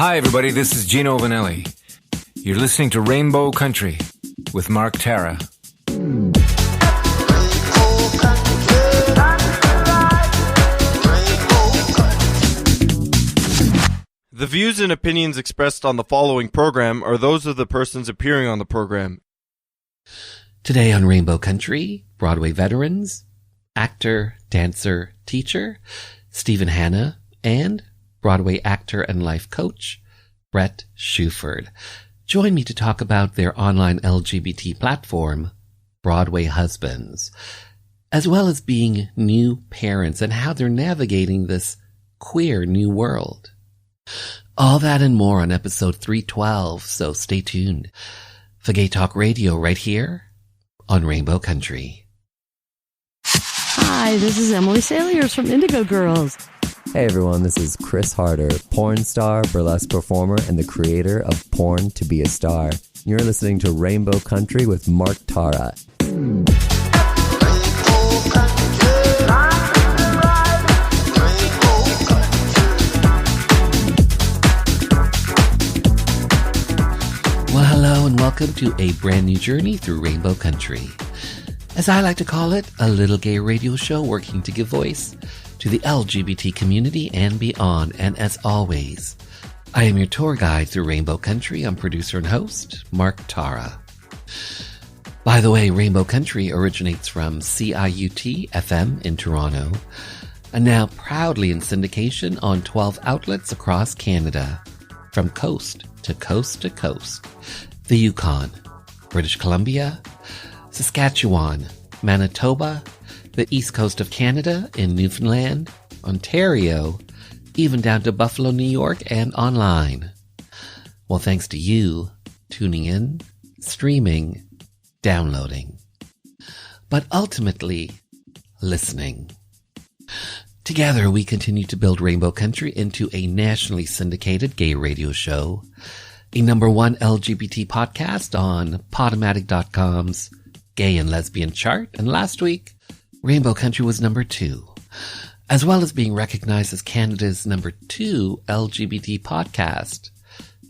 Hi, everybody. This is Gino Vanelli. You're listening to Rainbow Country with Mark Tara. The views and opinions expressed on the following program are those of the persons appearing on the program. Today on Rainbow Country, Broadway Veterans, actor, dancer, teacher, Stephen Hanna, and Broadway actor and life coach, Bret Shuford. Join me to talk about their online LGBT platform, Broadway Husbands, as well as being new parents and how they're navigating this queer new world. All that and more on episode 312, so stay tuned for Gay Talk Radio right here on Rainbow Country. Hi, this is Emily Saliers from Indigo Girls. Hey everyone, this is Chris Harder, porn star, burlesque performer, and the creator of Porn to Be a Star. You're listening to Rainbow Country with Mark Tara. Well, hello and welcome to a brand new journey through Rainbow Country. As I like to call it, a little gay radio show working to give voice to the LGBT community and beyond. And as always, I am your tour guide through Rainbow Country. I'm producer and host, Mark Tara. By the way, Rainbow Country originates from CIUT FM in Toronto, and now proudly in syndication on 12 outlets across Canada, from coast to coast to coast. The Yukon, British Columbia, Saskatchewan, Manitoba, the east coast of Canada in Newfoundland, Ontario, even down to Buffalo, New York, and online. Well, thanks to you tuning in, streaming, downloading, but ultimately listening. Together, we continue to build Rainbow Country into a nationally syndicated gay radio show, a #1 LGBT podcast on Podomatic.com's Gay and Lesbian chart, and last week, Rainbow Country was #2, as well as being recognized as Canada's #2 LGBT podcast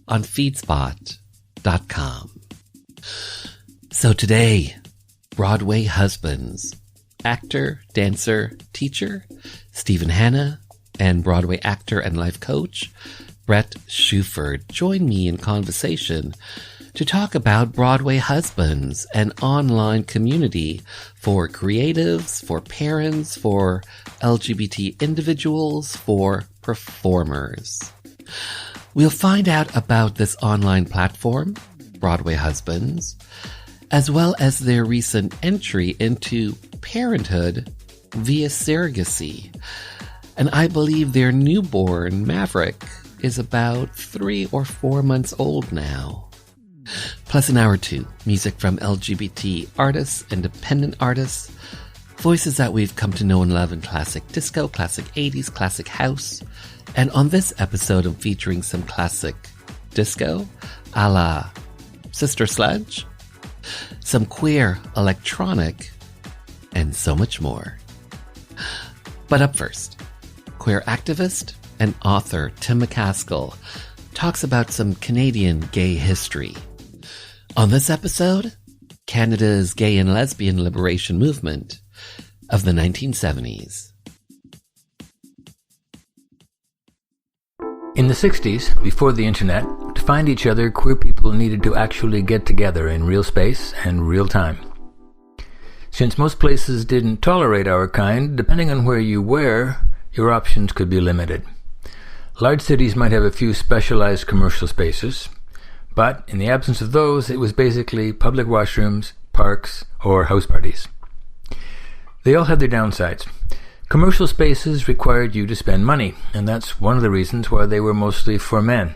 on feedspot.com. So today, Broadway Husbands, actor, dancer, teacher, Stephen Hanna, and Broadway actor and life coach, Bret Shuford, join me in conversation to talk about Broadway Husbands, an online community for creatives, for parents, for LGBT individuals, for performers. We'll find out about this online platform, Broadway Husbands, as well as their recent entry into parenthood via surrogacy. And I believe their newborn, Maverick, is about 3 or 4 months old now. Plus an hour or two, music from LGBT artists, independent artists, voices that we've come to know and love in classic disco, classic 80s, classic house. And on this episode, I'm featuring some classic disco, a la Sister Sledge, some queer electronic, and so much more. But up first, queer activist and author Tim McCaskill talks about some Canadian gay history. On this episode, Canada's gay and lesbian liberation movement of the 1970s. In the 60s, before the internet, to find each other, queer people needed to actually get together in real space and real time. Since most places didn't tolerate our kind, depending on where you were, your options could be limited. Large cities might have a few specialized commercial spaces, but in the absence of those, it was basically public washrooms, parks, or house parties. They all had their downsides. Commercial spaces required you to spend money, and that's one of the reasons why they were mostly for men.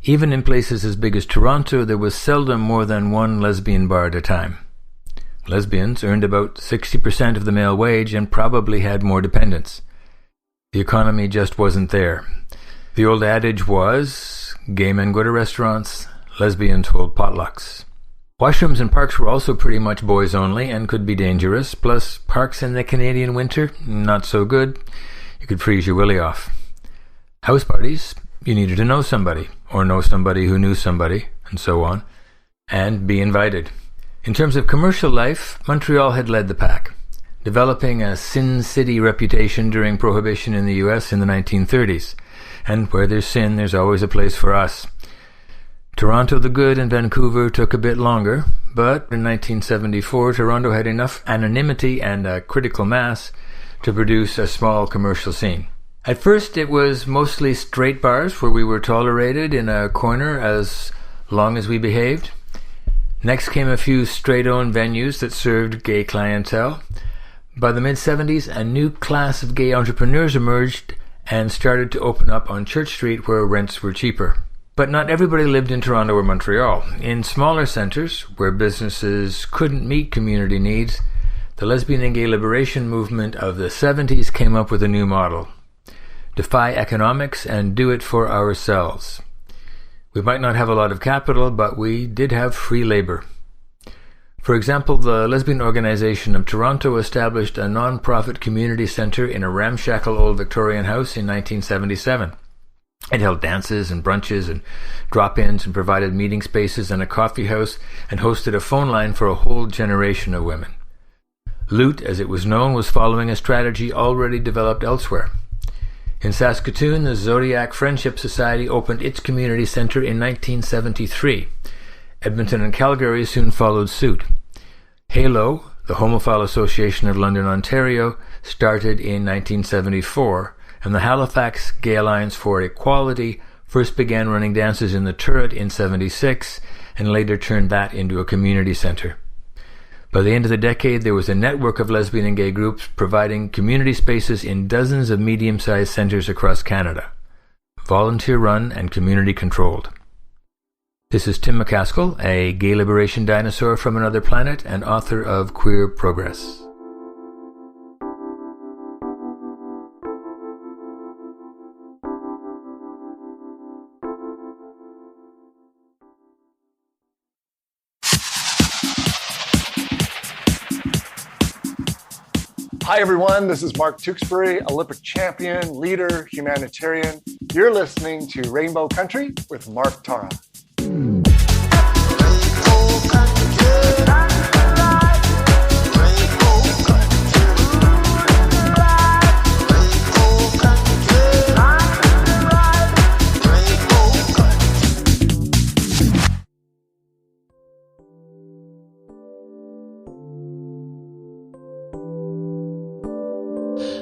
Even in places as big as Toronto, there was seldom more than one lesbian bar at a time. Lesbians earned about 60% of the male wage and probably had more dependents. The economy just wasn't there. The old adage was, gay men go to restaurants, lesbians hold potlucks. Washrooms and parks were also pretty much boys only and could be dangerous, plus parks in the Canadian winter, not so good. You could freeze your willy off. House parties, you needed to know somebody, or know somebody who knew somebody, and so on, and be invited. In terms of commercial life, Montreal had led the pack, developing a Sin City reputation during Prohibition in the U.S. in the 1930s. And where there's sin, there's always a place for us. Toronto the Good and Vancouver took a bit longer, but in 1974, Toronto had enough anonymity and a critical mass to produce a small commercial scene. At first, it was mostly straight bars where we were tolerated in a corner as long as we behaved. Next came a few straight-owned venues that served gay clientele. By the mid-70s, a new class of gay entrepreneurs emerged and started to open up on Church Street where rents were cheaper. But not everybody lived in Toronto or Montreal. In smaller centres, where businesses couldn't meet community needs, the lesbian and gay liberation movement of the 70s came up with a new model. Defy economics and do it for ourselves. We might not have a lot of capital, but we did have free labor. For example, the Lesbian Organization of Toronto established a non-profit community centre in a ramshackle old Victorian house in 1977. It held dances and brunches and drop-ins and provided meeting spaces and a coffee house and hosted a phone line for a whole generation of women. Loot, as it was known, was following a strategy already developed elsewhere. In Saskatoon, the Zodiac Friendship Society opened its community centre in 1973. Edmonton and Calgary soon followed suit. HALO, the Homophile Association of London, Ontario, started in 1974, and the Halifax Gay Alliance for Equality first began running dances in the Turret in 1976, and later turned that into a community centre. By the end of the decade, there was a network of lesbian and gay groups providing community spaces in dozens of medium-sized centres across Canada, volunteer-run and community-controlled. This is Tim McCaskill, a gay liberation dinosaur from another planet and author of Queer Progress. Hi, everyone. This is Mark Tewksbury, Olympic champion, leader, humanitarian. You're listening to Rainbow Country with Mark Tara.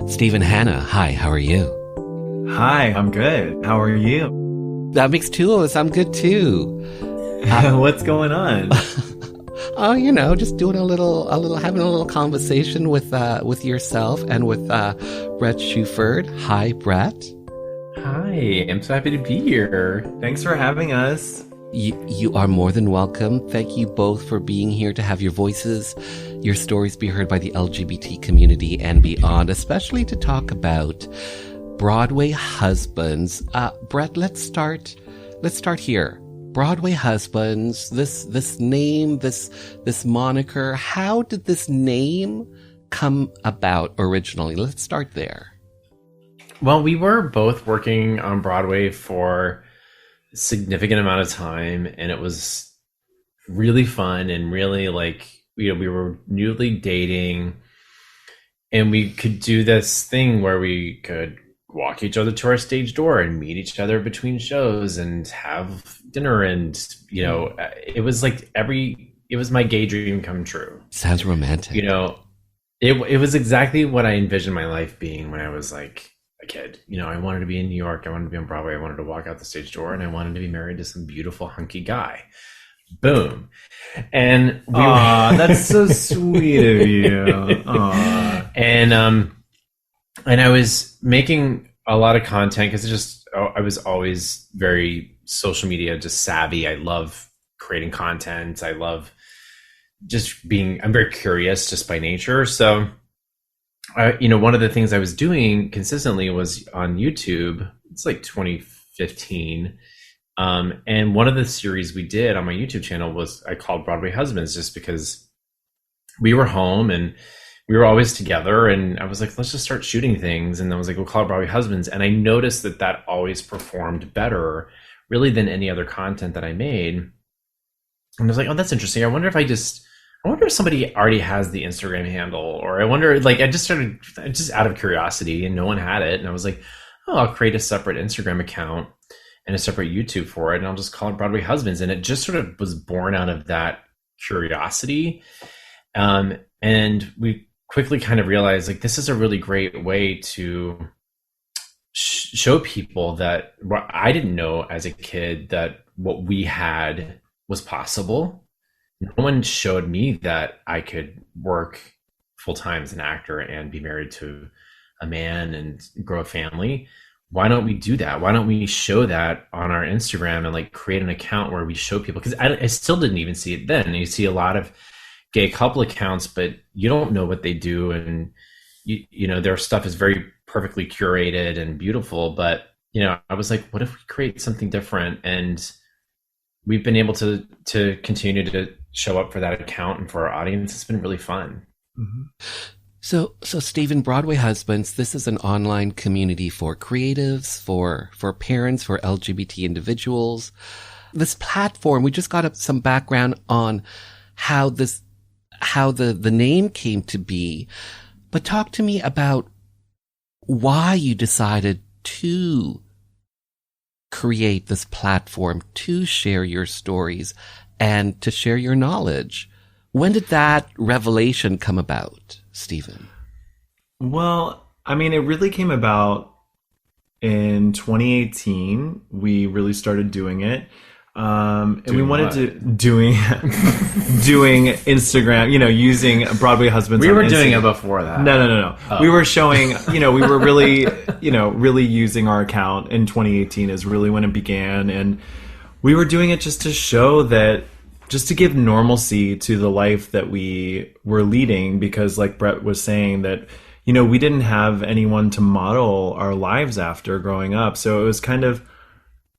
Stephen Hanna, hi, how are you? Hi, I'm good. How are you? That makes two of us. I'm good too. What's going on? Oh, just doing having a little conversation with yourself and with Bret Shuford. Hi, Bret. Hi, I'm so happy to be here. Thanks for having us. You are more than welcome. Thank you both for being here to have your voices, your stories be heard by the LGBT community and beyond, especially to talk about Broadway Husbands. Bret, let's start here. Broadway Husbands, this name, this moniker, how did this name come about originally? Let's start there. Well, we were both working on Broadway for a significant amount of time, and it was really fun and really we were newly dating, and we could do this thing where we could walk each other to our stage door and meet each other between shows and have dinner, and it was it was my gay dream come true. Sounds romantic. It was exactly what I envisioned my life being when I was like a kid. I wanted to be in New York, I wanted to be on Broadway, I wanted to walk out the stage door, and I wanted to be married to some beautiful hunky guy. Boom. And that's so sweet of you. And I was making a lot of content because I was always very social media just savvy. I love creating content. I love I'm very curious just by nature. So, one of the things I was doing consistently was on YouTube. It's like 2015. And one of the series we did on my YouTube channel I called Broadway Husbands, just because we were home and we were always together, and I was like, let's just start shooting things. And I was like, we'll call it Broadway Husbands. And I noticed that always performed better really than any other content that I made. And I was like, oh, that's interesting. I wonder if somebody already has the Instagram handle, or I wonder, like, I just out of curiosity, and no one had it. And I was like, oh, I'll create a separate Instagram account and a separate YouTube for it, and I'll just call it Broadway Husbands. And it just sort of was born out of that curiosity. And we quickly kind of realized, like, this is a really great way to show people that what I didn't know as a kid, that what we had was possible. No one showed me that I could work full-time as an actor and be married to a man and grow a family. Why don't we do that? Why don't we show that on our Instagram and like create an account where we show people? Because I still didn't even see it then. You see a lot of gay couple accounts, but you don't know what they do, and you know, their stuff is very perfectly curated and beautiful. But you know, I was like, what if we create something different? And we've been able to continue to show up for that account and for our audience. It's been really fun. Mm-hmm. So Stephen, Broadway Husbands, this is an online community for creatives, for parents, for LGBT individuals. This platform, we just got some background on how the name came to be, but talk to me about why you decided to create this platform, to share your stories and to share your knowledge. When did that revelation come about, Stephen? Well, I mean, it really came about in 2018. We really started doing it. And we wanted to doing Instagram, you know, using Broadway Husbands. We were doing it before that. No. Oh. We were showing, you know, we were really, you know, really using our account in 2018 is really when it began. And we were doing it just to show that, just to give normalcy to the life that we were leading, because like Bret was saying, that, you know, we didn't have anyone to model our lives after growing up. So it was kind of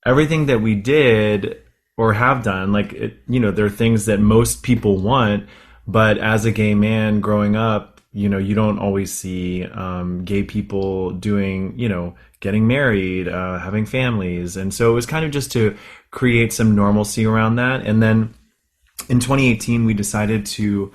everything that we did or have done, like, it, you know, there are things that most people want, but as a gay man growing up, you know, you don't always see gay people doing, you know, getting married, having families. And so it was kind of just to create some normalcy around that. And then in 2018, we decided to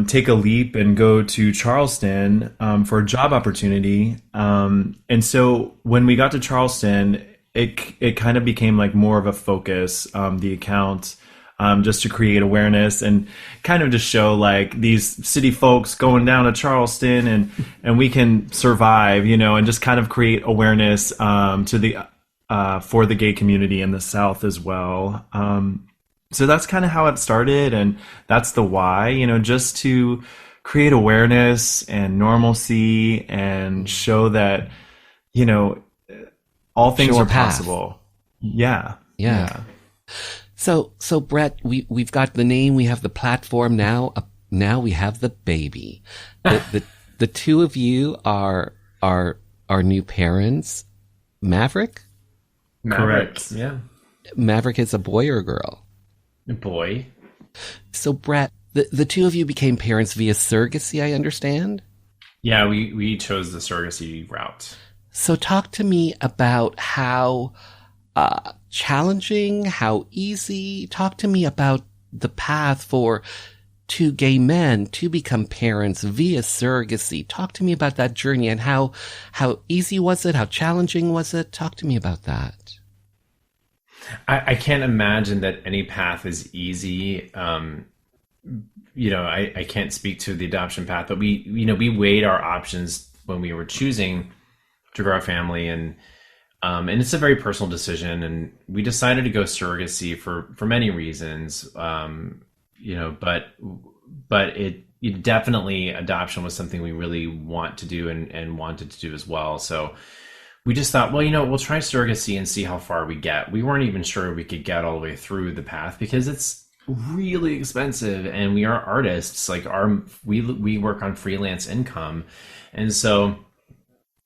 take a leap and go to Charleston for a job opportunity. And so when we got to Charleston, it kind of became like more of a focus, the account, just to create awareness and kind of to show like these city folks going down to Charleston and we can survive, you know, and just kind of create awareness to the for the gay community in the South as well. So that's kind of how it started, and that's the why, you know, just to create awareness and normalcy and show that, you know, all things are possible. Yeah. So Bret, we've got the name, we have the platform now. Now we have the baby. The two of you are new parents. Maverick. Correct. Yeah. Maverick is a boy or a girl? A boy. So Bret, the two of you became parents via surrogacy, I understand? Yeah, we chose the surrogacy route. So talk to me about how challenging, how easy. Talk to me about the path for two gay men to become parents via surrogacy. Talk to me about that journey and how easy was it? How challenging was it? Talk to me about that. I can't imagine that any path is easy. You know, I can't speak to the adoption path, but we weighed our options when we were choosing to grow a family, and it's a very personal decision, and we decided to go surrogacy for many reasons. You know, but it definitely, adoption was something we really want to do and wanted to do as well. So we just thought, well, you know, we'll try surrogacy and see how far we get. We weren't even sure we could get all the way through the path because it's really expensive, and we are artists. Like we work on freelance income, and so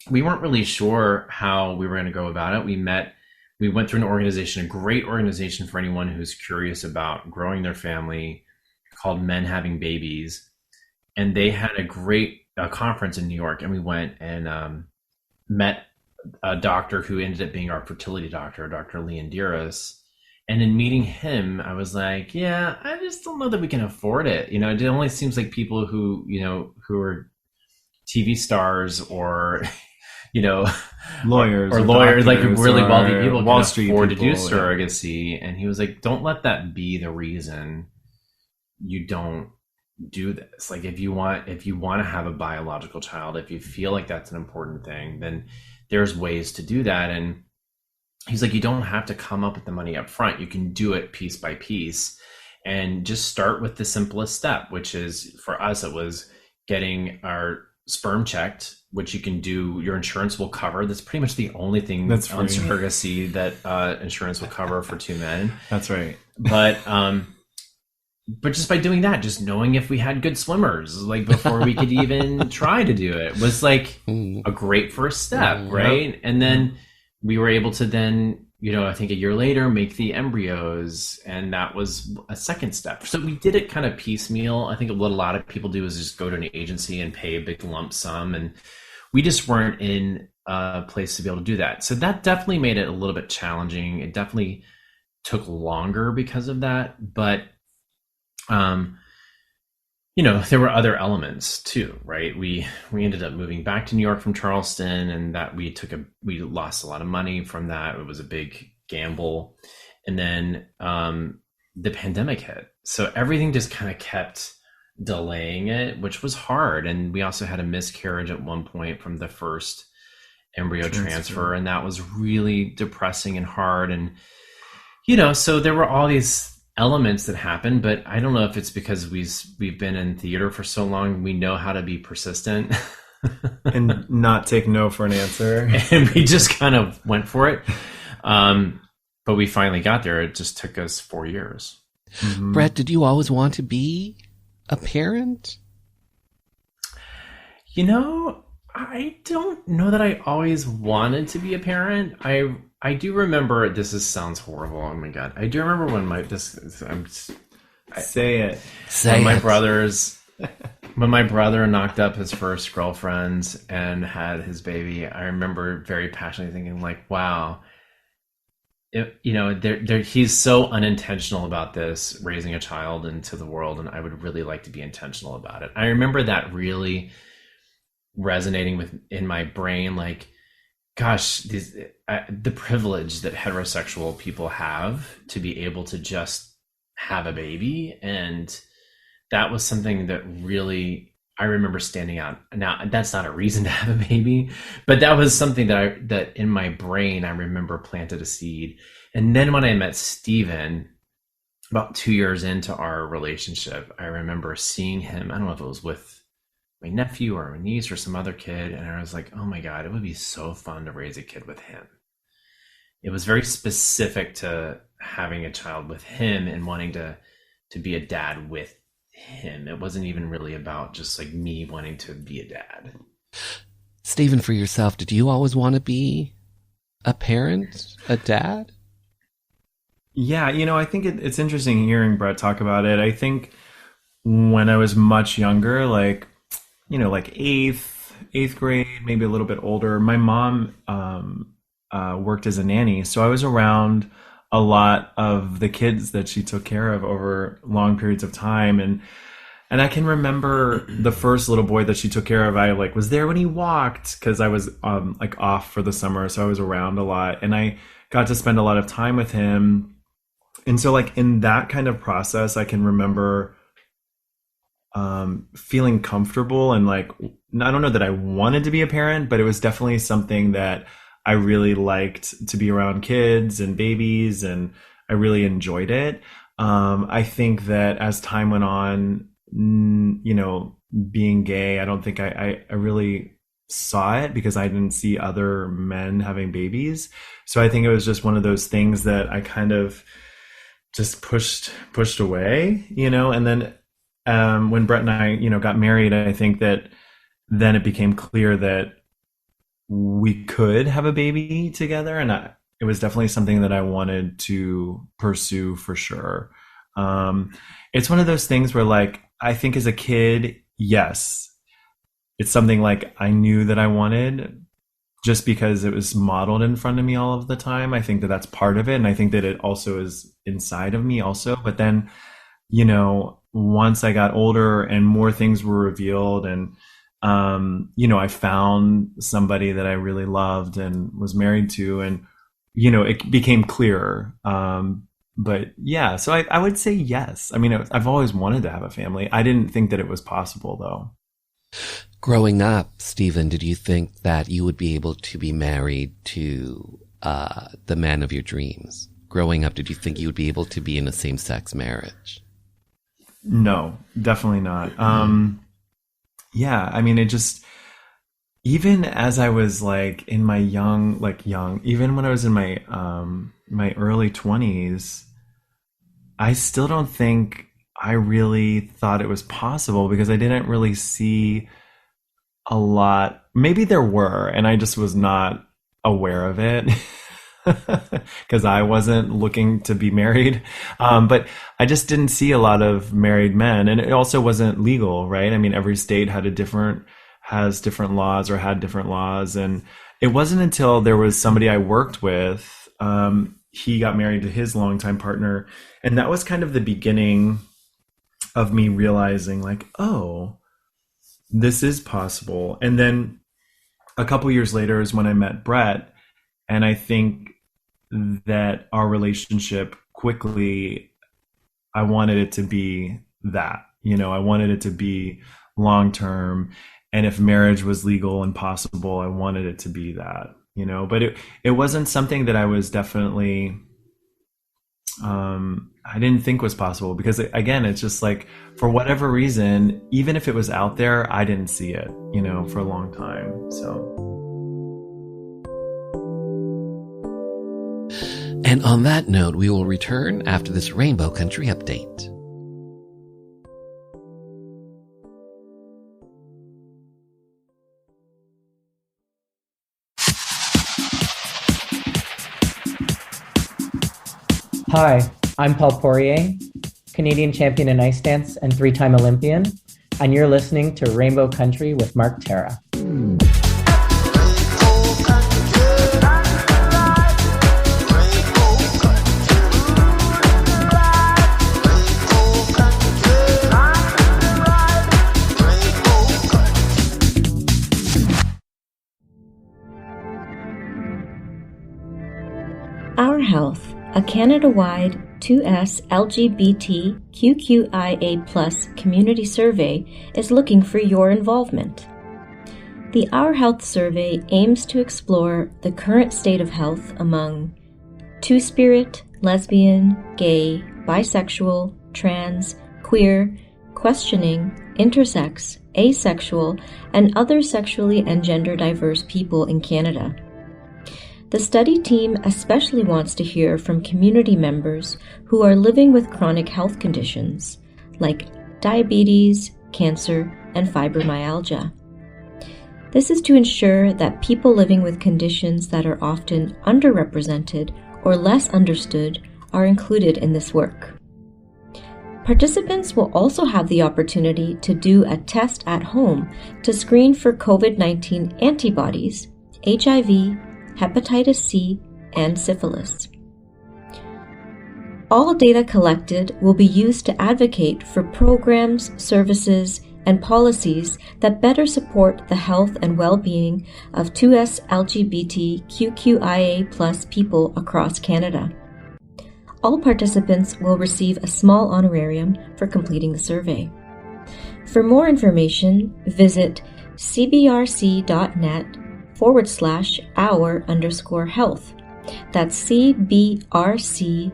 we weren't really sure how we were going to go about it. We went through an organization, a great organization for anyone who's curious about growing their family, called Men Having Babies, and they had a great conference in New York, and we went and met a doctor who ended up being our fertility doctor, Dr. Leondiris. And in meeting him, I was like, yeah, I just don't know that we can afford it. You know, it only seems like people who, you know, who are TV stars or, you know, lawyers or lawyers, like really or wealthy people Wall can Street afford to do people, surrogacy. And he was like, don't let that be the reason you don't do this. Like, if you want to have a biological child, if you feel like that's an important thing, then there's ways to do that. And he's like, you don't have to come up with the money up front. You can do it piece by piece and just start with the simplest step, which is, for us, it was getting our sperm checked, which you can do, your insurance will cover. That's pretty much the only thing that's on surrogacy that insurance will cover for two men. That's right. But just by doing that, just knowing if we had good swimmers, like before we could even try to do it, was like a great first step, right? Yep. And then we were able to then, you know, I think a year later, make the embryos, and that was a second step. So we did it kind of piecemeal. I think what a lot of people do is just go to an agency and pay a big lump sum, and we just weren't in a place to be able to do that. So that definitely made it a little bit challenging. It definitely took longer because of that, but you know, there were other elements too, right? We ended up moving back to New York from Charleston, and that we lost a lot of money from that. It was a big gamble. And then the pandemic hit. So everything just kind of kept delaying it, which was hard. And we also had a miscarriage at one point from the first embryo transfer, and that was really depressing and hard. And, you know, so there were all these elements that happened, but I don't know if it's because we've been in theater for so long, we know how to be persistent and not take no for an answer. And we just kind of went for it. But we finally got there. It just took us 4 years. Mm-hmm. Bret, did you always want to be a parent? You know, I don't know that I always wanted to be a parent. I do remember, sounds horrible. Oh my God. I do remember when when my brother knocked up his first girlfriend and had his baby, I remember very passionately thinking like, wow, you know, he's so unintentional about this, raising a child into the world. And I would really like to be intentional about it. I remember that really resonating in my brain, like, gosh, the privilege that heterosexual people have to be able to just have a baby. And that was something that really, I remember standing out. Now, that's not a reason to have a baby, but that was something that in my brain, I remember planted a seed. And then when I met Steven, about 2 years into our relationship, I remember seeing him, I don't know if it was with my nephew or my niece or some other kid, and I was like, oh my God, it would be so fun to raise a kid with him. It was very specific to having a child with him and wanting to be a dad with him. It wasn't even really about just like me wanting to be a dad. Stephen, for yourself, did you always want to be a parent, a dad? Yeah, you know, I think it's interesting hearing Bret talk about it. I think when I was much younger, like, you know, like eighth grade, maybe a little bit older, my mom worked as a nanny. So I was around a lot of the kids that she took care of over long periods of time. And I can remember the first little boy that she took care of, I like was there when he walked, because I was like off for the summer. So I was around a lot and I got to spend a lot of time with him. And so like in that kind of process, I can remember feeling comfortable and like, I don't know that I wanted to be a parent, but it was definitely something that I really liked to be around kids and babies, and I really enjoyed it. I think that as time went on, you know, being gay, I don't think I really saw it because I didn't see other men having babies. So I think it was just one of those things that I kind of just pushed away, you know. And then when Bret and I, you know, got married, I think that then it became clear that we could have a baby together, and it was definitely something that I wanted to pursue for sure. It's one of those things where, like, I think as a kid, yes, it's something like I knew that I wanted just because it was modeled in front of me all of the time. I think that that's part of it. And I think that it also is inside of me also. But then, you know, once I got older and more things were revealed and, you know, I found somebody that I really loved and was married to, and, you know, it became clearer. But yeah, so I would say yes. I mean, I've always wanted to have a family. I didn't think that it was possible though. Growing up, Stephen, did you think that you would be able to be married to the man of your dreams? Growing up, did you think you would be able to be in a same-sex marriage? No, definitely not. Yeah, I mean, it just, even as I was like in my young, even when I was in my my early 20s, I still don't think I really thought it was possible because I didn't really see a lot. Maybe there were, and I just was not aware of it because I wasn't looking to be married. But I just didn't see a lot of married men, and it also wasn't legal, right? I mean, every state has different laws or had different laws. And it wasn't until there was somebody I worked with, he got married to his longtime partner. And that was kind of the beginning of me realizing like, oh, this is possible. And then a couple years later is when I met Bret. And I think that our relationship quickly, I wanted it to be that, you know, I wanted it to be long-term. And if marriage was legal and possible, I wanted it to be that, you know, but it wasn't something that I was definitely, I didn't think was possible because again, it's just like, for whatever reason, even if it was out there, I didn't see it, you know, for a long time. So. And on that note, we will return after this Rainbow Country update. Hi, I'm Paul Poirier, Canadian champion in ice dance and 3-time Olympian, and you're listening to Rainbow Country with Mark Tara. Our Health, a Canada-wide 2S LGBT QQIA+ community survey, is looking for your involvement. The Our Health survey aims to explore the current state of health among two-spirit, lesbian, gay, bisexual, trans, queer, questioning, intersex, asexual, and other sexually and gender diverse people in Canada. The study team especially wants to hear from community members who are living with chronic health conditions like diabetes, cancer, and fibromyalgia. This is to ensure that people living with conditions that are often underrepresented or less understood are included in this work. Participants will also have the opportunity to do a test at home to screen for COVID-19 antibodies, HIV, hepatitis C, and syphilis. All data collected will be used to advocate for programs, services, and policies that better support the health and well-being of 2S LGBT QQIA+ people across Canada. All participants will receive a small honorarium for completing the survey. For more information, visit cbrc.net/our_health. That's cbrc.net/our_HEALTH.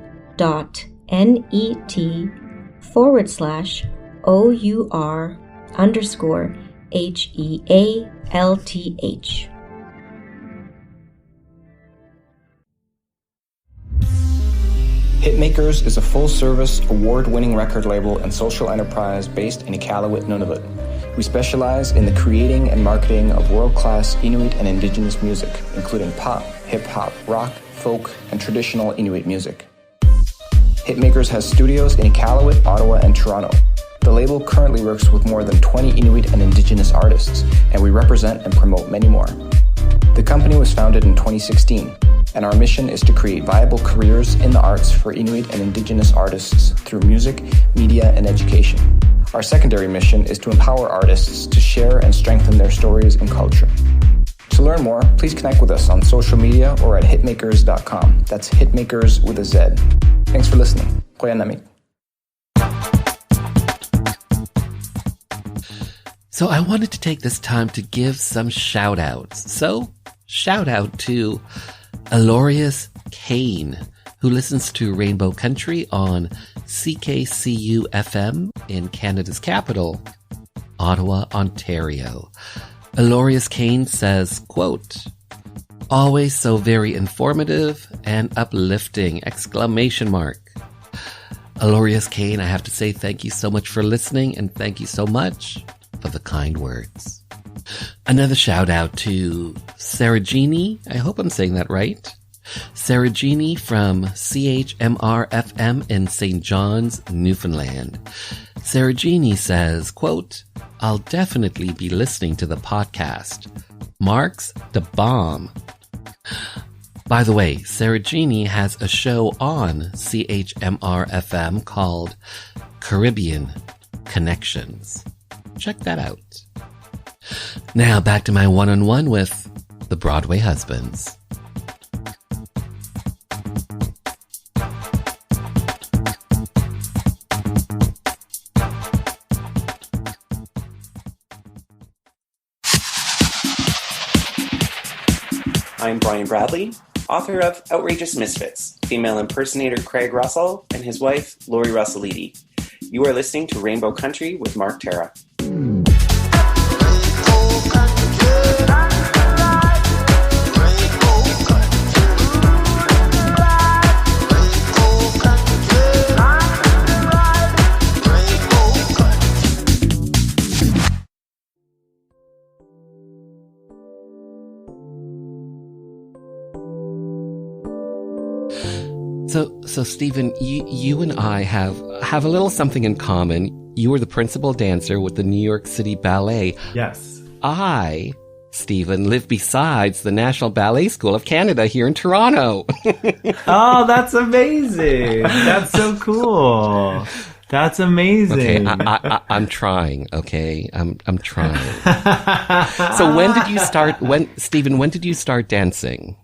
Hitmakers is a full-service, award-winning record label and social enterprise based in Iqaluit, Nunavut. We specialize in the creating and marketing of world-class Inuit and Indigenous music, including pop, hip-hop, rock, folk, and traditional Inuit music. Hitmakers has studios in Iqaluit, Ottawa, and Toronto. The label currently works with more than 20 Inuit and Indigenous artists, and we represent and promote many more. The company was founded in 2016, and our mission is to create viable careers in the arts for Inuit and Indigenous artists through music, media, and education. Our secondary mission is to empower artists to share and strengthen their stories and culture. To learn more, please connect with us on social media or at hitmakers.com. That's hitmakers with a Z. Thanks for listening. So I wanted to take this time to give some shout outs. So shout out to Alorius Kane, who listens to Rainbow Country on CKCU FM in Canada's capital, Ottawa, Ontario. Alorius Kane says, quote, "Always so very informative and uplifting!" ! Alorius Kane, I have to say thank you so much for listening, and thank you so much for the kind words. Another shout out to Sarajini, I hope I'm saying that right. Sarajini from CHMR FM in St. John's, Newfoundland. Sarajini says, quote, "I'll definitely be listening to the podcast. Mark's the bomb." By the way, Sarajini has a show on CHMR FM called Caribbean Connections. Check that out. Now back to my one-on-one with the Broadway husbands. I'm Brian Bradley, author of Outrageous Misfits, female impersonator Craig Russell and his wife, Lori Russell-Eady. You are listening to Rainbow Country with Mark Terra. So Stephen, you and I have a little something in common. You were the principal dancer with the New York City Ballet. Yes. I, Stephen, live besides the National Ballet School of Canada here in Toronto. Oh, that's amazing. That's so cool. That's amazing. Okay, I'm trying. Okay, I'm trying. So when did you start? Stephen, when did you start dancing?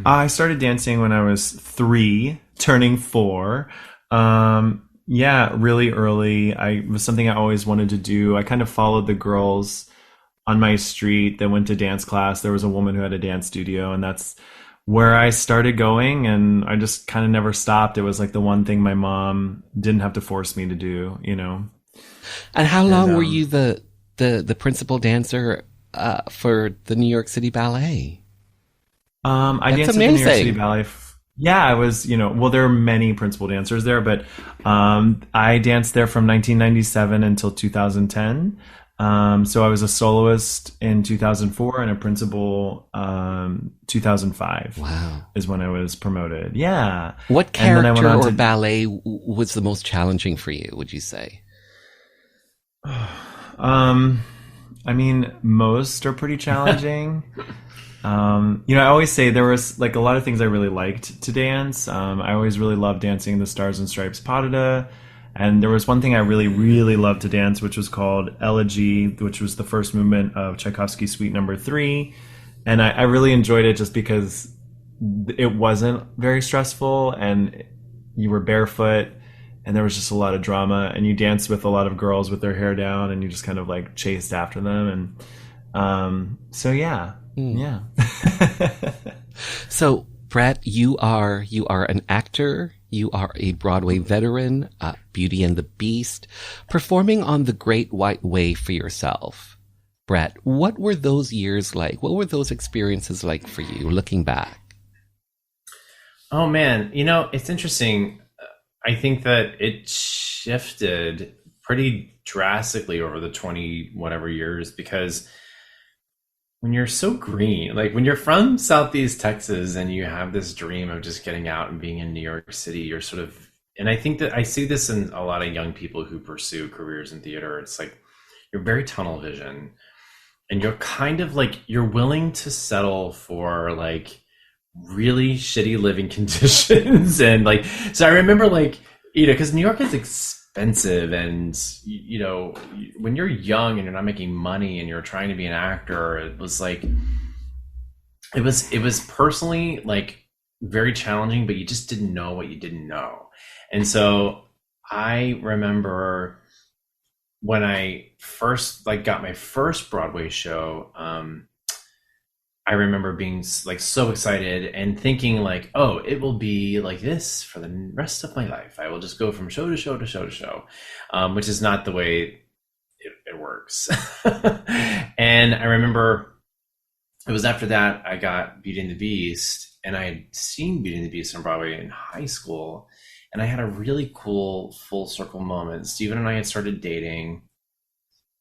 I started dancing when I was 3, turning 4. Yeah, really early. It was something I always wanted to do. I kind of followed the girls on my street that went to dance class. There was a woman who had a dance studio, and that's where I started going, and I just kind of never stopped. It was like the one thing my mom didn't have to force me to do, you know. And how long were you the principal dancer for the New York City Ballet? I danced at the New York City Ballet. Yeah, I was, well, there are many principal dancers there, but I danced there from 1997 until 2010. So I was a soloist in 2004 and a principal 2005. Wow. Is when I was promoted. Yeah. What character or ballet was the most challenging for you, would you say? I mean, most are pretty challenging. I always say there was like a lot of things I really liked to dance. I always really loved dancing the Stars and Stripes pas de deux. And there was one thing I really, really loved to dance, which was called Elegy, which was the first movement of Tchaikovsky's Suite No. 3. And I really enjoyed it just because it wasn't very stressful and you were barefoot and there was just a lot of drama and you danced with a lot of girls with their hair down and you just kind of like chased after them. And so, yeah. Yeah. So, Bret, you are an actor. You are a Broadway veteran, Beauty and the Beast, performing on The Great White Way for yourself. Bret, what were those years like? What were those experiences like for you, looking back? Oh, man. It's interesting. I think that it shifted pretty drastically over the 20 whatever years because when you're so green, like when you're from Southeast Texas and you have this dream of just getting out and being in New York City, you're sort of, and I think that I see this in a lot of young people who pursue careers in theater. It's like you're very tunnel vision and you're kind of like, you're willing to settle for like really shitty living conditions. And like, so I remember like, you know, because New York is expensive, and you know, when you're young and you're not making money and you're trying to be an actor, it was like, it was personally like very challenging, but you just didn't know what you didn't know. And so I remember when I first like got my first Broadway show, I remember being like so excited and thinking like, oh, it will be like this for the rest of my life. I will just go from show to show to show to show, which is not the way it works. And I remember it was after that I got Beauty and the Beast, and I had seen Beauty and the Beast on Broadway in high school. And I had a really cool full circle moment. Steven and I had started dating.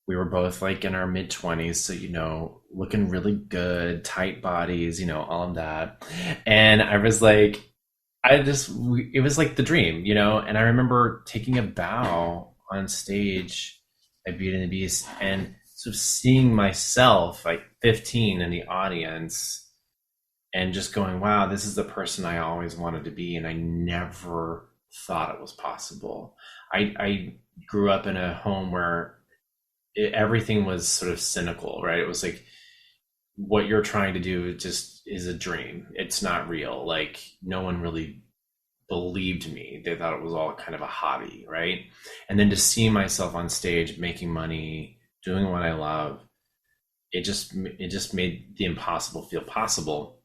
We were both like in our mid-20s, so, you know, looking really good, tight bodies, you know, all of that. And I was like, it was like the dream, you know. And I remember taking a bow on stage at Beauty and the Beast and sort of seeing myself, like 15, in the audience, and just going, wow, this is the person I always wanted to be. And I never thought it was possible. I grew up in a home where everything was sort of cynical, right? It was like, what you're trying to do just is a dream. It's not real. Like, no one really believed me. They thought it was all kind of a hobby, right? And then to see myself on stage making money, doing what I love, it just made the impossible feel possible.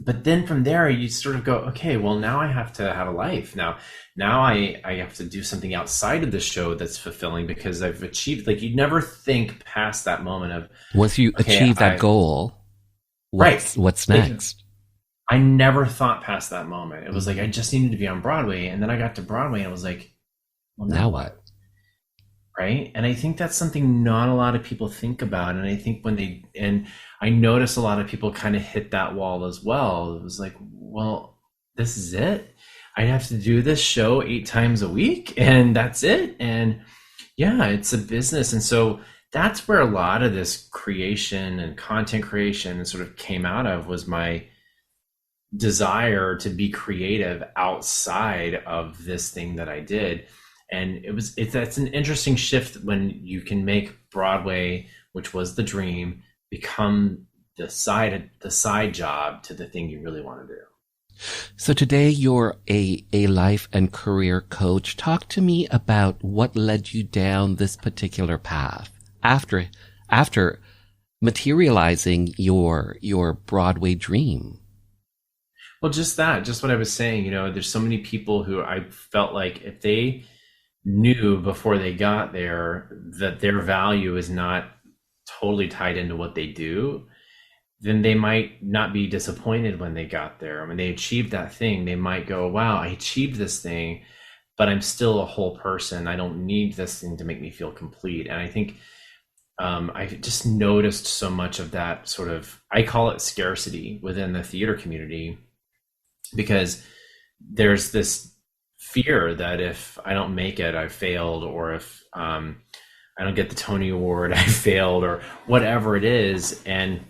But then from there, you sort of go, okay, well, now I have to have a life. Now I have to do something outside of the show that's fulfilling, because I've achieved, like, you never think past that moment of, once you achieve that goal, what's next? I never thought past that moment. It was like, I just needed to be on Broadway. And then I got to Broadway and I was like, well, now what? Right. And I think that's something not a lot of people think about. And I think and I notice a lot of people kind of hit that wall as well. It was like, well, this is it. I have to do this show 8 times a week and that's it. And yeah, it's a business. And so that's where a lot of this creation and content creation sort of came out of, was my desire to be creative outside of this thing that I did. And that's an interesting shift when you can make Broadway, which was the dream, become the side job to the thing you really want to do. So today you're a life and career coach. Talk to me about what led you down this particular path after materializing your Broadway dream. Well, just what I was saying, you know, there's so many people who I felt like if they knew before they got there that their value is not totally tied into what they do, then they might not be disappointed when they got there. When they achieved that thing, they might go, wow, I achieved this thing, but I'm still a whole person. I don't need this thing to make me feel complete. And I think I just noticed so much of that sort of, I call it scarcity within the theater community, because there's this fear that if I don't make it, I've failed, or if I don't get the Tony Award, I failed, or whatever it is. And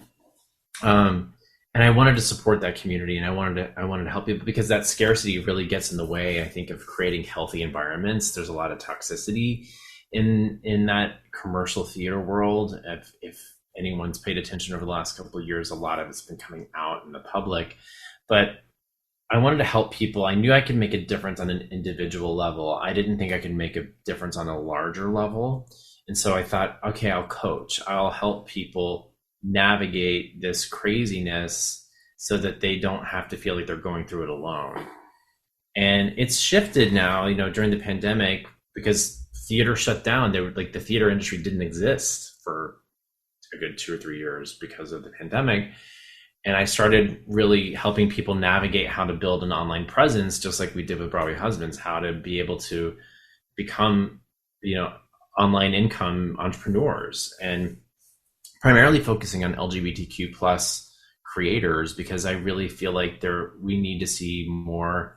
I wanted to support that community, and I wanted to help people, because that scarcity really gets in the way, I think, of creating healthy environments. There's a lot of toxicity in that commercial theater world. If anyone's paid attention over the last couple of years, a lot of it's been coming out in the public. But I wanted to help people. I knew I could make a difference on an individual level. I didn't think I could make a difference on a larger level. And so I thought, okay, I'll coach. I'll help people navigate this craziness so that they don't have to feel like they're going through it alone. And it's shifted now, you know, during the pandemic, because theater shut down. They were like, the theater industry didn't exist for a good 2 or 3 years because of the pandemic. And I started really helping people navigate how to build an online presence, just like we did with Broadway Husbands, how to be able to become, you know, online income entrepreneurs, and primarily focusing on LGBTQ plus creators, because I really feel like we need to see more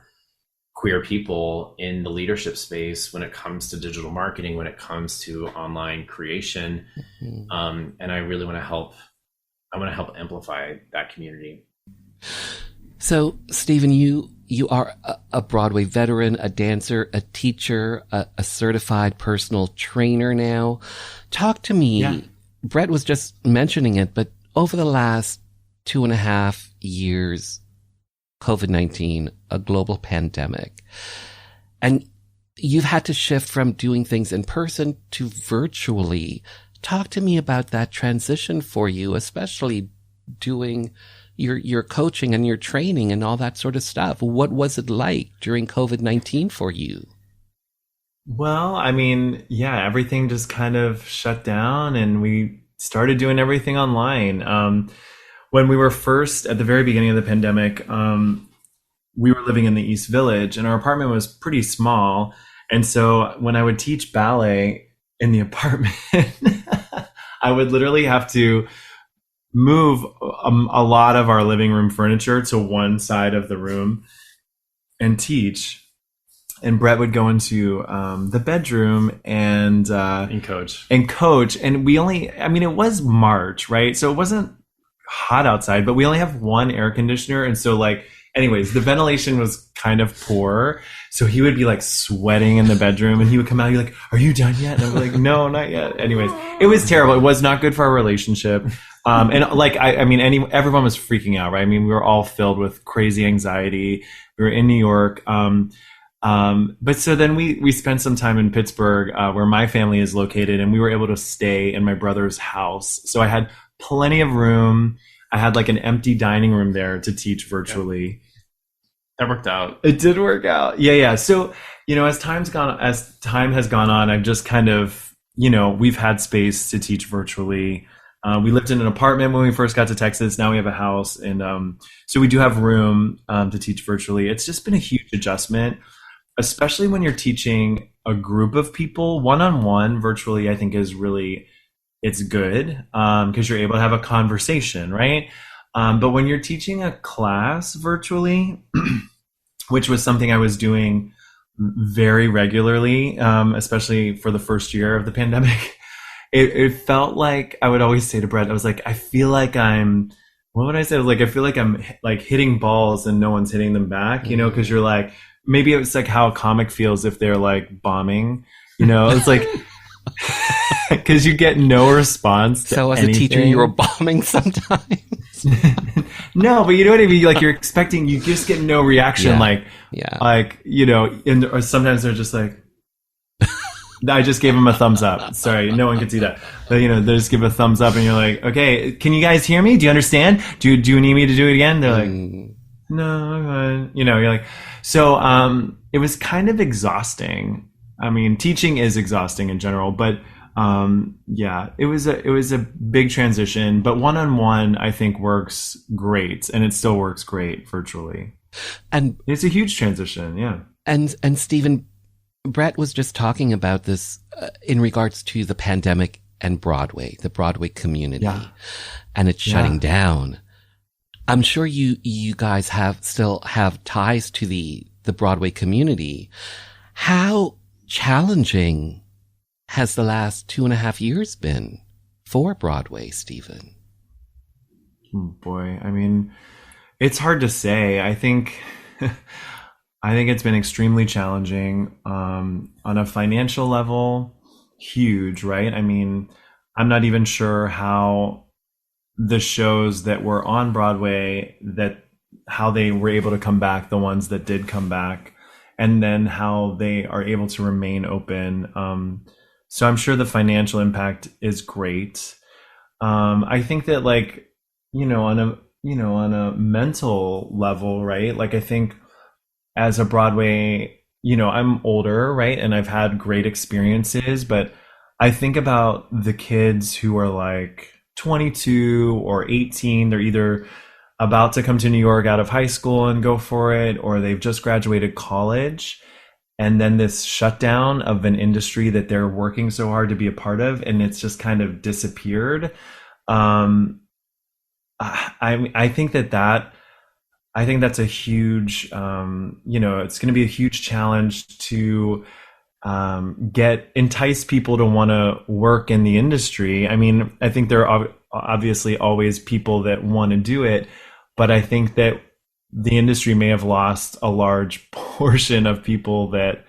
queer people in the leadership space when it comes to digital marketing, when it comes to online creation. And I really want to help. I want to help amplify that community. So, Stephen, you are a Broadway veteran, a dancer, a teacher, a certified personal trainer now. Talk to me. Yeah. Bret was just mentioning it, but over the last 2.5 years, COVID-19, a global pandemic, and you've had to shift from doing things in person to virtually. Talk to me about that transition for you, especially doing your coaching and your training and all that sort of stuff. What was it like during COVID-19 for you? Well, I mean, yeah, everything just kind of shut down and we started doing everything online. When we were first at the very beginning of the pandemic, we were living in the East Village and our apartment was pretty small. And so when I would teach ballet in the apartment, I would literally have to move a lot of our living room furniture to one side of the room and teach. And Bret would go into the bedroom and coach. And we only, I mean, it was March, right? So it wasn't hot outside, but we only have one air conditioner. And so like, anyways, the ventilation was kind of poor. So he would be like sweating in the bedroom and he would come out and be like, are you done yet? And I was like, no, not yet. Anyways, it was terrible. It was not good for our relationship. And like, I mean, everyone was freaking out, right? I mean, we were all filled with crazy anxiety. We were in New York. But so then we spent some time in Pittsburgh, where my family is located, and we were able to stay in my brother's house. So I had plenty of room. I had like an empty dining room there to teach virtually. Yeah. That worked out. It did work out. Yeah. So, as time has gone on, I've just kind of, we've had space to teach virtually. We lived in an apartment when we first got to Texas. Now we have a house. And so we do have room to teach virtually. It's just been a huge adjustment, especially when you're teaching a group of people. One-on-one virtually, I think it's good because you're able to have a conversation, right? But when you're teaching a class virtually, which was something I was doing very regularly, especially for the first year of the pandemic, it felt like I would always say to Bret, I was like, I feel like what would I say? I was like, I feel like I'm like hitting balls and no one's hitting them back, because you're like, maybe it's like how a comic feels if they're like bombing, it's like, because you get no response to So as anything. a teacher, you were bombing sometimes? No, but you know what I mean? Like you're expecting, you just get no reaction. Or sometimes they're just like, I just gave them a thumbs up. Sorry, no one can see that. But they just give a thumbs up and you're like, okay, can you guys hear me? Do you understand? Do you need me to do it again? They're like, no, I'm fine. You're like, so it was kind of exhausting. I mean, teaching is exhausting in general, but it was a big transition, but one-on-one I think works great, and it still works great virtually. And it's a huge transition, yeah. And Stephen, Bret was just talking about this in regards to the pandemic and Broadway, the Broadway community, and it's shutting down. I'm sure you guys still have ties to the Broadway community. How challenging has the last 2.5 years been for Broadway, Stephen? Oh boy, I mean, it's hard to say. I think it's been extremely challenging on a financial level, huge, right? I mean, I'm not even sure how the shows that were on Broadway, how they were able to come back, the ones that did come back, and then how they are able to remain open. So I'm sure the financial impact is great. I think that on a mental level, right? Like I think as a Broadway, I'm older, right? And I've had great experiences, but I think about the kids who are like 22 or 18. They're either about to come to New York out of high school and go for it, or they've just graduated college. And then this shutdown of an industry that they're working so hard to be a part of, and it's just kind of disappeared. I think that I think that's a huge, it's going to be a huge challenge to entice people to want to work in the industry. I mean, I think there are obviously always people that want to do it, but I think that the industry may have lost a large portion of people that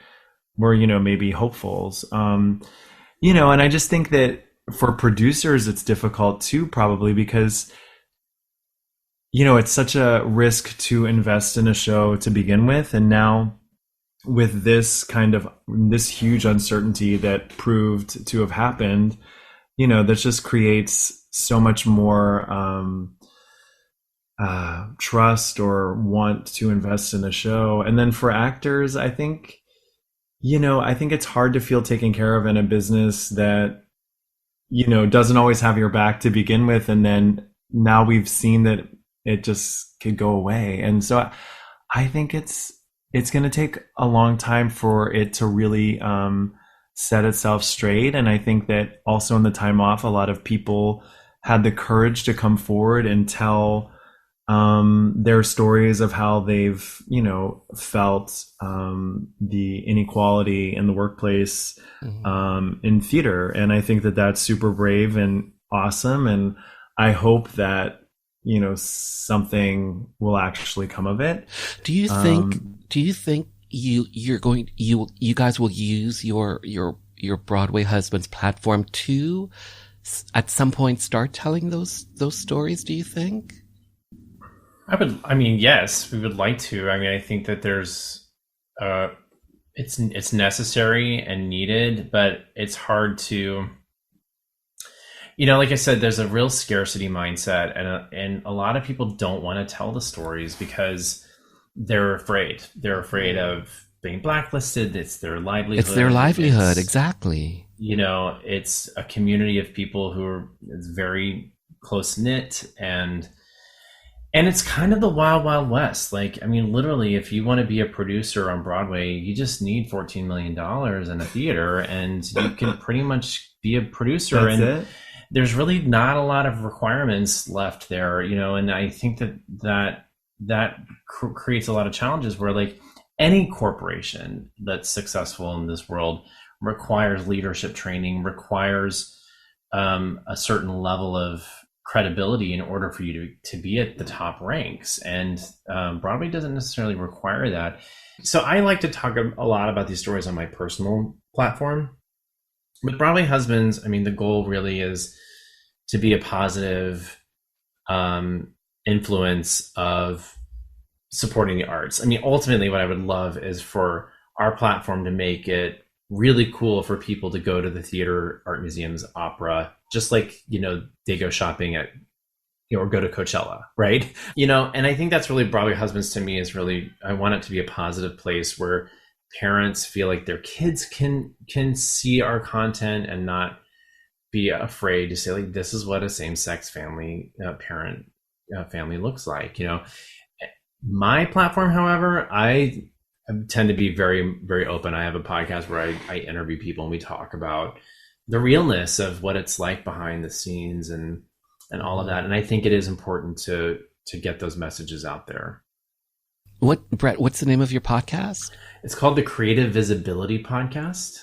were, maybe hopefuls. And I just think that for producers, it's difficult too, probably because, it's such a risk to invest in a show to begin with. And now with this huge uncertainty that proved to have happened, that just creates so much more trust or want to invest in a show. And then for actors, I think it's hard to feel taken care of in a business that, doesn't always have your back to begin with. And then now we've seen that it just could go away. And so I think it's going to take a long time for it to really set itself straight. And I think that also in the time off, a lot of people had the courage to come forward and tell their stories of how they've, felt the inequality in the workplace in theater. And I think that that's super brave and awesome. And I hope that, something will actually come of it. Do you think you guys will use your Broadway Husbands platform to at some point start telling those stories, do you think? Yes, we would like to. I think that there's it's necessary and needed, but it's hard to, like I said, there's a real scarcity mindset, and a lot of people don't want to tell the stories because they're afraid. They're afraid of being blacklisted. It's their livelihood. It's their livelihood, exactly. It's a community of people who are very close knit, and it's kind of the wild, wild west. Literally, if you want to be a producer on Broadway, you just need $14 million in a theater, and you can pretty much be a producer. That's it. There's really not a lot of requirements left there, and I think that creates a lot of challenges where, any corporation that's successful in this world requires leadership training, requires a certain level of credibility in order for you to be at the top ranks. And Broadway doesn't necessarily require that. So I like to talk a lot about these stories on my personal platform. With Broadway Husbands, the goal really is to be a positive influence of supporting the arts. Ultimately, what I would love is for our platform to make it really cool for people to go to the theater, art museums, opera, just like, they go shopping at, or go to Coachella, right? And I think that's really Broadway Husbands to me is really, I want it to be a positive place where parents feel like their kids can see our content and not be afraid to say, this is what a same-sex family family looks like. My platform, however, I tend to be very, very open. I have a podcast where I interview people and we talk about the realness of what it's like behind the scenes and all of that. And I think it is important to get those messages out there. Bret, what's the name of your podcast? It's called the Creative Visibility Podcast.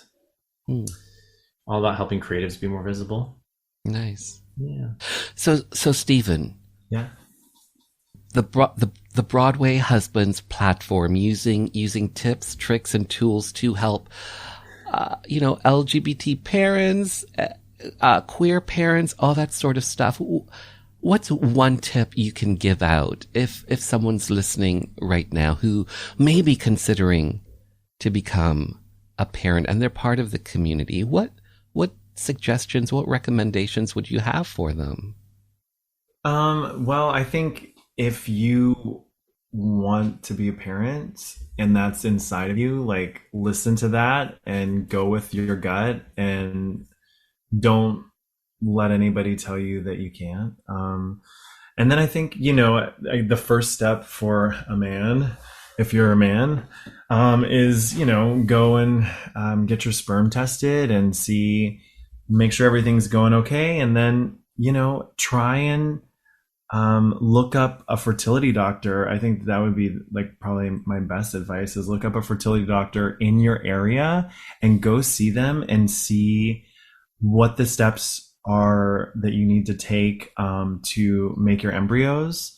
All about helping creatives be more visible. Nice. Yeah. So Stephen. Yeah. The Broadway Husbands platform using tips, tricks, and tools to help, LGBT parents, queer parents, all that sort of stuff. What's one tip you can give out if someone's listening right now who may be considering to become a parent and they're part of the community? What suggestions, what recommendations would you have for them? Well, I think if you want to be a parent and that's inside of you, listen to that and go with your gut and don't let anybody tell you that you can't. And then I think, the first step for a man, if you're a man, is, go and get your sperm tested and make sure everything's going okay. And then, try and look up a fertility doctor. I think that would be like probably my best advice is look up a fertility doctor in your area and go see them and see what the steps are that you need to take to make your embryos.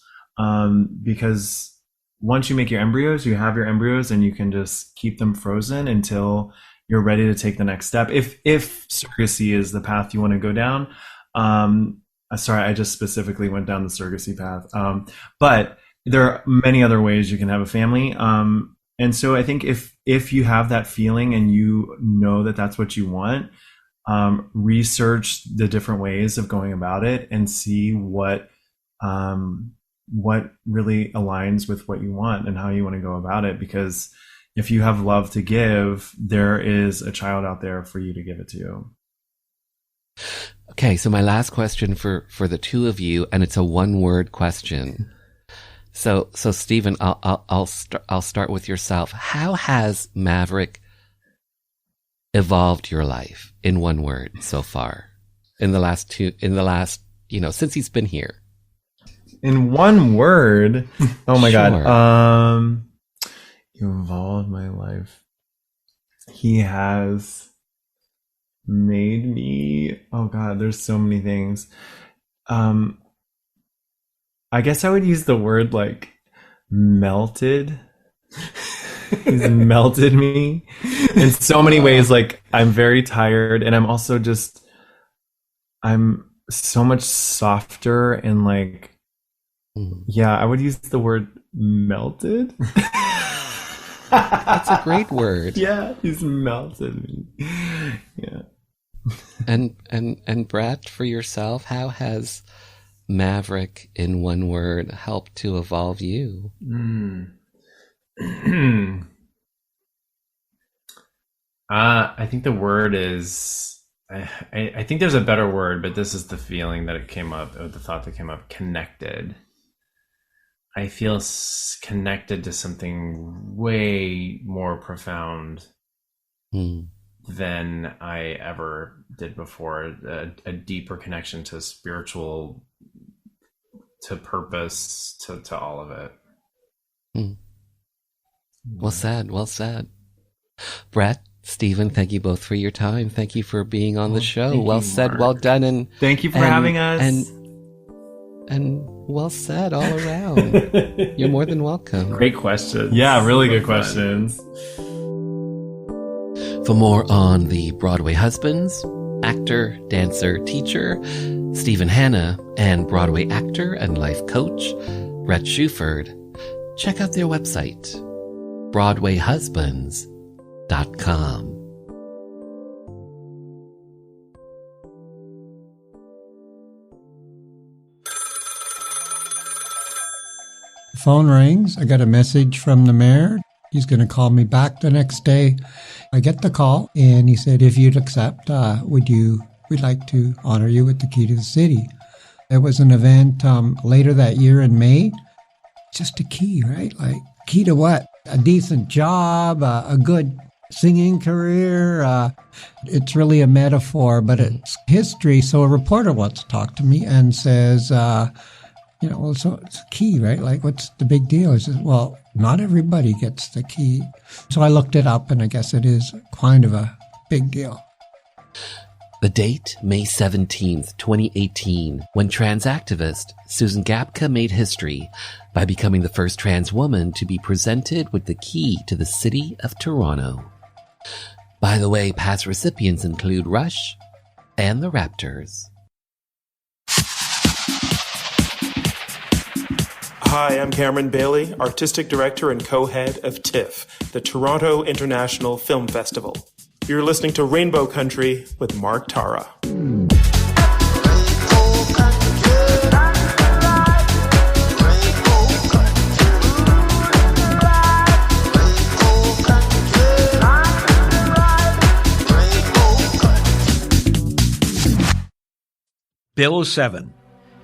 Because once you make your embryos, you have your embryos and you can just keep them frozen until you're ready to take the next step. If surrogacy is the path you want to go down. Sorry, I just specifically went down the surrogacy path. But there are many other ways you can have a family. And so I think if you have that feeling and you know that that's what you want, research the different ways of going about it and see what really aligns with what you want and how you want to go about it. Because if you have love to give, there is a child out there for you to give it to. Okay, so my last question for the two of you, and it's a one-word question. So Stephen, I'll start with yourself. How has Maverick evolved your life in one word so far? Since he's been here. In one word? Oh my Sure. God. You evolved my life. He has made me, oh God, there's so many things. I guess I would use the word like melted. He's melted me in so many ways. Like I'm very tired and I'm also I'm so much softer and like, yeah, I would use the word melted. That's a great word. Yeah, he's melted me. Yeah. And Bret, for yourself, how has Maverick in one word helped to evolve you? I think the word is, I think there's a better word, but this is the feeling that it came up, or the thought that came up, connected. I feel connected to something way more profound than I ever did before. A deeper connection to spiritual, to purpose, to all of it. Well said. Well said. Bret, Stephen, thank you both for your time. Thank you for being on the show. Well said. Mark. Well done. And thank you for having us. And well said all around. You're more than welcome. Great questions. Yeah, really good questions. For more on the Broadway husbands, actor, dancer, teacher, Stephen Hanna, and Broadway actor and life coach, Bret Shuford, check out their website, BroadwayHusbands.com. Phone rings. I got a message from the mayor. He's going to call me back the next day. I get the call, and he said, if you'd accept, we'd like to honor you with the key to the city. There was an event later that year in May. Just a key, right? Like, key to what? A decent job, a good singing career. It's really a metaphor, but it's history. So a reporter wants to talk to me and says, well, so it's a key, right? Like, what's the big deal? He says, well, not everybody gets the key. So I looked it up, and I guess it is kind of a big deal. The date, May 17th, 2018, when trans activist Susan Gapka made history by becoming the first trans woman to be presented with the key to the city of Toronto. By the way, past recipients include Rush and the Raptors. Hi, I'm Cameron Bailey, Artistic Director and co-head of TIFF, the Toronto International Film Festival. You're listening to Rainbow Country with Mark Tara. Bill 7,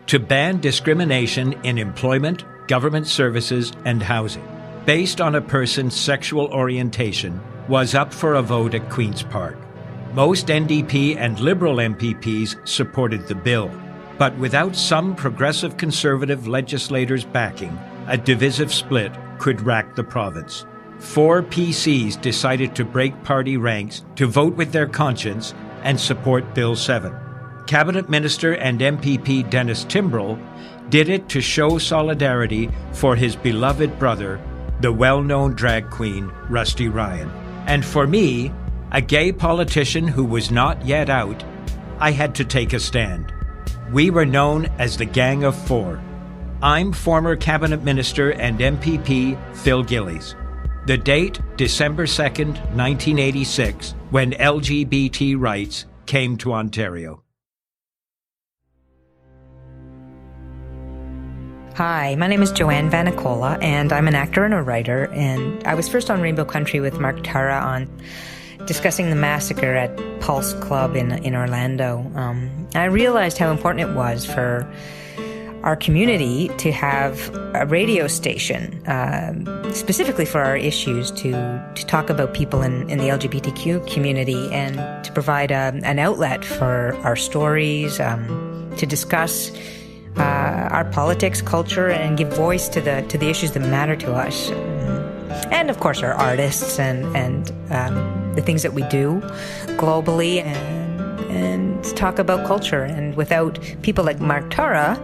to ban discrimination in employment, government services, and housing, based on a person's sexual orientation, was up for a vote at Queen's Park. Most NDP and Liberal MPPs supported the bill. But without some progressive conservative legislators' backing, a divisive split could rack the province. 4 PCs decided to break party ranks to vote with their conscience and support Bill 7. Cabinet Minister and MPP Dennis Timbrell did it to show solidarity for his beloved brother, the well-known drag queen Rusty Ryan. And for me, a gay politician who was not yet out, I had to take a stand. We were known as the Gang of Four. I'm former Cabinet Minister and MPP Phil Gillies. The date, December 2nd, 1986, when LGBT rights came to Ontario. Hi, my name is Joanne Vanicola, and I'm an actor and a writer, and I was first on Rainbow Country with Mark Tara on discussing the massacre at Pulse Club in Orlando. I realized how important it was for our community to have a radio station, specifically for our issues, to talk about people in the LGBTQ community and to provide an outlet for our stories, to discuss our politics, culture, and give voice to the issues that matter to us. And of course our artists and the things that we do globally and talk about culture. And without people like Mark Tara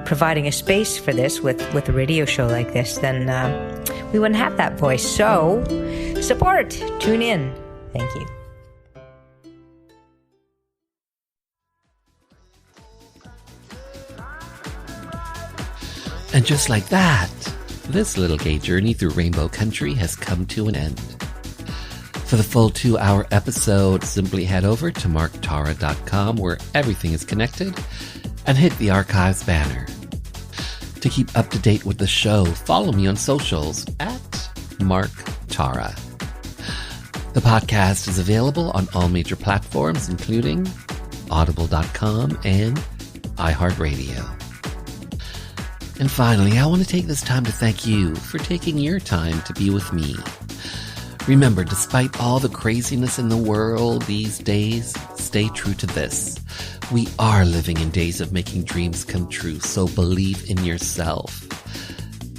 providing a space for this with a radio show like this, then we wouldn't have that voice. So support, tune in. Thank you. And just like that, this little gay journey through Rainbow Country has come to an end. For the full 2-hour episode, simply head over to marktara.com where everything is connected and hit the archives banner. To keep up to date with the show, follow me on socials at Mark Tara. The podcast is available on all major platforms, including audible.com and iHeartRadio. And finally, I want to take this time to thank you for taking your time to be with me. Remember, despite all the craziness in the world these days, stay true to this. We are living in days of making dreams come true, so believe in yourself.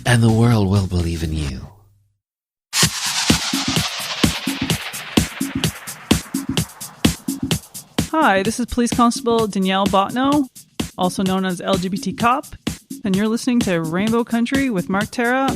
And the world will believe in you. Hi, this is Police Constable Danielle Botno, also known as LGBT Cop, and you're listening to Rainbow Country with Mark Tara